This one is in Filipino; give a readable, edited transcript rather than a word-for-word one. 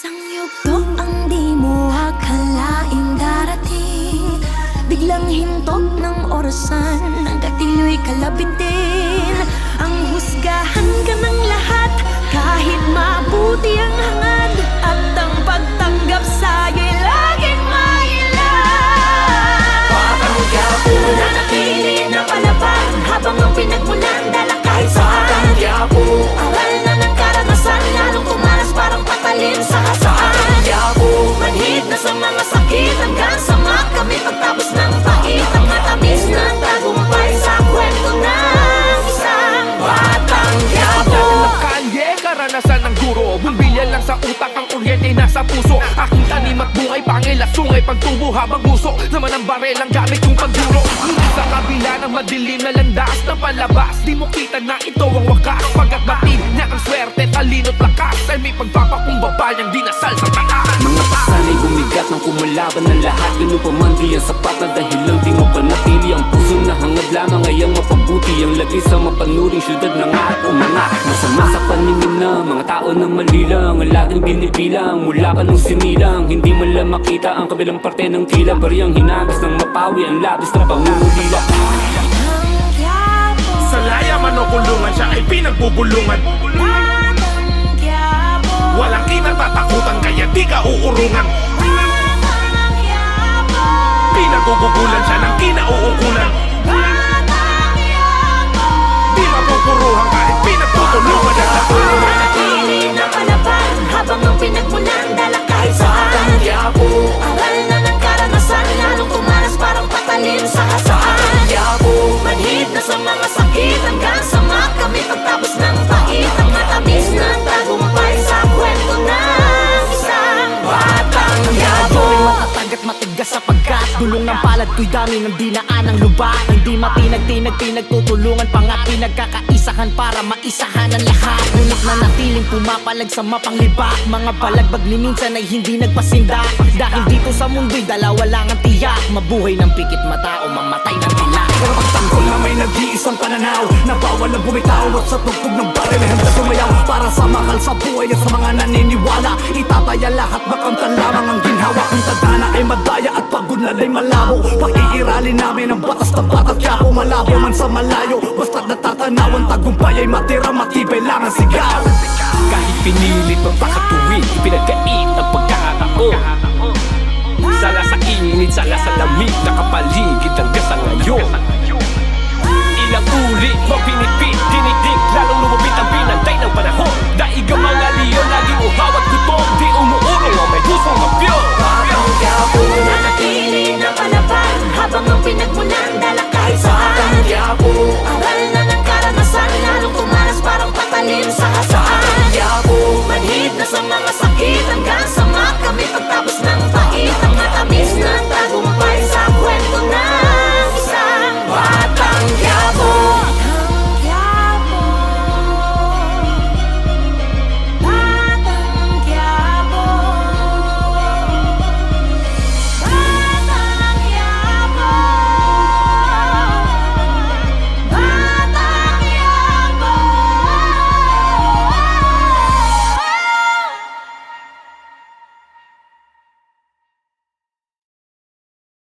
Isang yugto ang di mo akalaing darating, biglang hintok ng orasan, ang katiloy kalapit din. Ang husgahan ka ng lahat, kahit mabuti ang hangad, at ang pagtanggap sa'yo'y laging mailan. Patanggap mo na napili na palaban, habang ang pinagmulan dala kahit saan. Patanggap mo aral na ng karanasan, lalong tumalas parang patalim sa kasaan. Patanggap mo manhid na sa mga sakit, hanggang sa makamit pagtapos ng pait, ang matamis ng tagumpay sa kwento ng isang patanggap mo. Karanasan ng guro, bumbilya lang sa utak, ang kuryente nasa puso. Aking tanim at buhay, pangil at sungay, pagtubo habang gusto naman ang barel ang gamit kong pagduro. Ngunit sa kabila ng madilim na landas ng palabas, di mo kita na ito ang wakas. Pagkat batid niya ang swerte, talino't lakas, ay may pagpapakumbaba niyang dinasal sa taas. Mga pasanay bumigat ng kumalaban ng lahat, ganun pa man di ang sapat na dahilan, di mo panatili ang puso na hangad lamang ay ang mapabuti, ang lagay sa mapanuring syudad na nga at umangat. Masama sa paningin na mga tao na mali lang, ang laging binibilang mula pa nung sinilang, hindi man lang makita ang kabilang parte ng tila, bariyang hinagis ng mapawi ang labis na pangungulila. Sa laya man o kulungan, siya ay pinagbubulungan. Walang kinatatakutan kaya di ka uurungan. Pinagugugulan siya ng kinauukulan. Di mapupuruhan kahit pinagtutulungan ang lahat. Manatili na palaban, habang ang pinagmulan dala kahit saan. Patanggap mo aral na ng karanasan, lalong tumalas parang patalim sa kasaan. Patanggap mo manhid na sa mga sakit, hanggang sa makamit pagtapos ng pait, ang matamis ng tagumpay sa kwento ng isang patanggap mo. Matatag at matigas sapagkat dulong ng palad ko'y dami ng dinaan ng lubat. Hindi matinag-tinag, pinagtutulungan pa nga't pinagkakaisahan para maisahan ang lahat. Ngunit nanatiling pumapalag sa mapanglibak, mga balagbag ni minsan ay hindi nagpasinda. Dahil dito sa mundo'y dalawa lang ang tiyak, mabuhay ng pikit mata o mamatay ng tila. Pero pagtanggol na may nag-iisang pananaw, na bawal na bumitaw at sa tugtog ng baril ay handa sumayaw, para sa mahal sa buhay at sa mga naniniwala. Itataya lahat, makamtan lamang ang ginhawa. Kung tadhana ay madaya at pagunlad ay malabo, pag-iiralin namin ang batas ng Batat Quiapo. Malabo man sa malayo, basta't natatanaw, ang tagumpay ay matira, matibay lang ang sigaw. Kahit pinilit magpakatuwid, ipinagkait ang pagkakataon. Sala sa init, sala sa lamig, nakapaligid hanggang sa ngayon. Ilang ulit, mapinipit, dinidig, lalong lumapit ang pinantay ng panahon. Daig ang mga